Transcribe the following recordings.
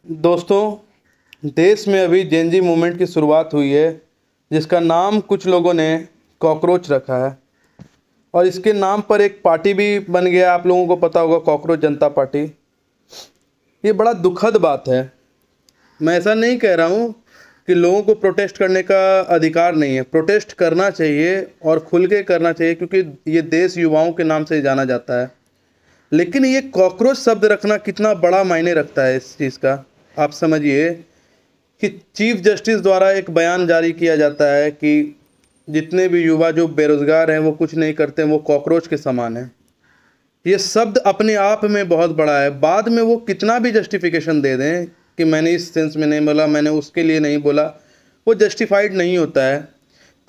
दोस्तों, देश में अभी जेनजी मूवमेंट की शुरुआत हुई है, जिसका नाम कुछ लोगों ने कॉकरोच रखा है। और इसके नाम पर एक पार्टी भी बन गया, आप लोगों को पता होगा, कॉकरोच जनता पार्टी। ये बड़ा दुखद बात है। मैं ऐसा नहीं कह रहा हूँ कि लोगों को प्रोटेस्ट करने का अधिकार नहीं है। प्रोटेस्ट करना चाहिए और खुल के करना चाहिए, क्योंकि ये देश युवाओं के नाम से जाना जाता है। लेकिन ये कॉकरोच शब्द रखना कितना बड़ा मायने रखता है इस चीज़ का। आप समझिए कि चीफ जस्टिस द्वारा एक बयान जारी किया जाता है कि जितने भी युवा जो बेरोजगार हैं वो कुछ नहीं करते, वो कॉकरोच के समान हैं। ये शब्द अपने आप में बहुत बड़ा है। बाद में वो कितना भी जस्टिफिकेशन दे दें कि मैंने इस सेंस में नहीं बोला, मैंने उसके लिए नहीं बोला, वो जस्टिफाइड नहीं होता है।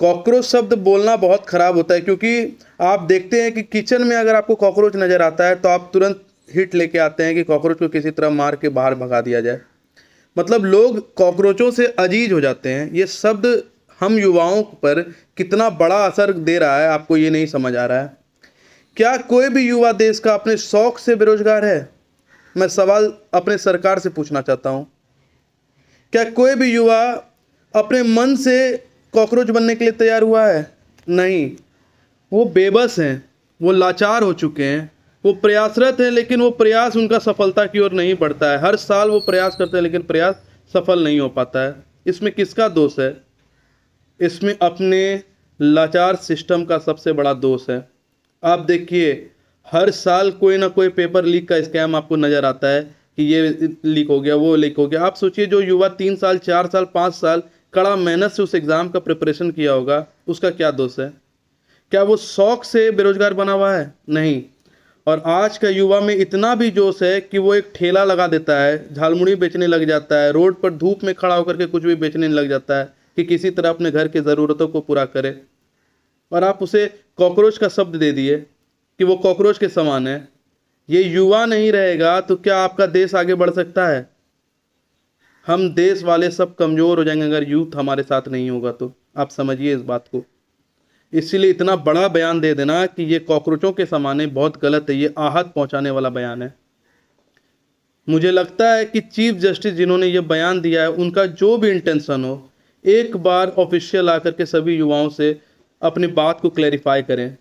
कॉकरोच शब्द बोलना बहुत ख़राब होता है, क्योंकि आप देखते हैं कि किचन में अगर आपको कॉकरोच नज़र आता है तो आप तुरंत हिट लेके आते हैं कि कॉकरोच को किसी तरह मार के बाहर भगा दिया जाए। मतलब लोग कॉकरोचों से अजीज हो जाते हैं। ये शब्द हम युवाओं पर कितना बड़ा असर दे रहा है, आपको ये नहीं समझ आ रहा है। क्या कोई भी युवा देश का अपने शौक से बेरोजगार है? मैं सवाल अपने सरकार से पूछना चाहता हूँ। क्या कोई भी युवा अपने मन से कॉकरोच बनने के लिए तैयार हुआ है? नहीं। वो बेबस हैं, वो लाचार हो चुके हैं, वो प्रयासरत हैं, लेकिन वो प्रयास उनका सफलता की ओर नहीं बढ़ता है। हर साल वो प्रयास करते हैं, लेकिन प्रयास सफल नहीं हो पाता है। इसमें किसका दोष है? इसमें अपने लाचार सिस्टम का सबसे बड़ा दोष है। आप देखिए, हर साल कोई ना कोई पेपर लीक का स्कैम आपको नज़र आता है कि ये लीक हो गया, वो लीक हो गया। आप सोचिए, जो युवा 3 साल 4 साल 5 साल कड़ा मेहनत से उस एग्ज़ाम का प्रिपरेशन किया होगा, उसका क्या दोष है? क्या वो शौक से बेरोजगार बना हुआ है? नहीं। और आज का युवा में इतना भी जोश है कि वो एक ठेला लगा देता है, झालमुड़ी बेचने लग जाता है, रोड पर धूप में खड़ा होकर के कुछ भी बेचने लग जाता है कि किसी तरह अपने घर की ज़रूरतों को पूरा करे। और आप उसे कॉकरोच का शब्द दे दिए कि वो कॉकरोच के समान है। ये युवा नहीं रहेगा तो क्या आपका देश आगे बढ़ सकता है? हम देश वाले सब कमज़ोर हो जाएंगे अगर यूथ हमारे साथ नहीं होगा तो। आप समझिए इस बात को। इसीलिए इतना बड़ा बयान दे देना कि ये कॉकरोचों के समान है बहुत गलत है। ये आहत पहुंचाने वाला बयान है। मुझे लगता है कि चीफ जस्टिस जिन्होंने ये बयान दिया है, उनका जो भी इंटेंशन हो, एक बार ऑफिशियल आकर के सभी युवाओं से अपनी बात को क्लैरिफाई करें।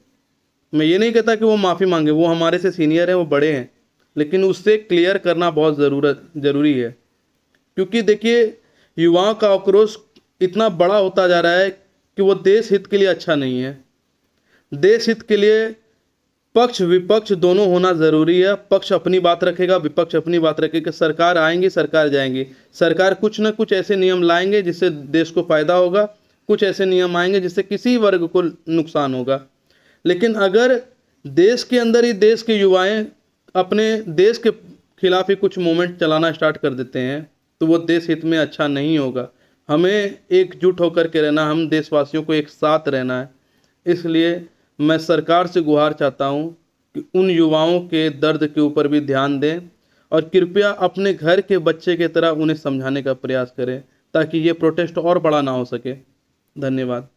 मैं ये नहीं कहता कि वो माफ़ी मांगे, वो हमारे से सीनियर हैं, वो बड़े हैं, लेकिन उससे क्लियर करना बहुत ज़रूरी है। क्योंकि देखिए, युवाओं का आक्रोश इतना बड़ा होता जा रहा है कि वो देश हित के लिए अच्छा नहीं है। देश हित के लिए पक्ष विपक्ष दोनों होना ज़रूरी है। पक्ष अपनी बात रखेगा, विपक्ष अपनी बात रखेगा। सरकार आएंगी, सरकार जाएंगी, सरकार कुछ न कुछ ऐसे नियम लाएंगे जिससे देश को फ़ायदा होगा, कुछ ऐसे नियम आएंगे जिससे किसी वर्ग को नुकसान होगा। लेकिन अगर देश के अंदर ही देश के युवाएं अपने देश के खिलाफ ही कुछ मूवमेंट चलाना स्टार्ट कर देते हैं तो वो देश हित में अच्छा नहीं होगा। हमें एकजुट होकर के रहना, हम देशवासियों को एक साथ रहना है। इसलिए मैं सरकार से गुहार चाहता हूँ कि उन युवाओं के दर्द के ऊपर भी ध्यान दें और कृपया अपने घर के बच्चे की तरह उन्हें समझाने का प्रयास करें, ताकि ये प्रोटेस्ट और बड़ा ना हो सके। धन्यवाद।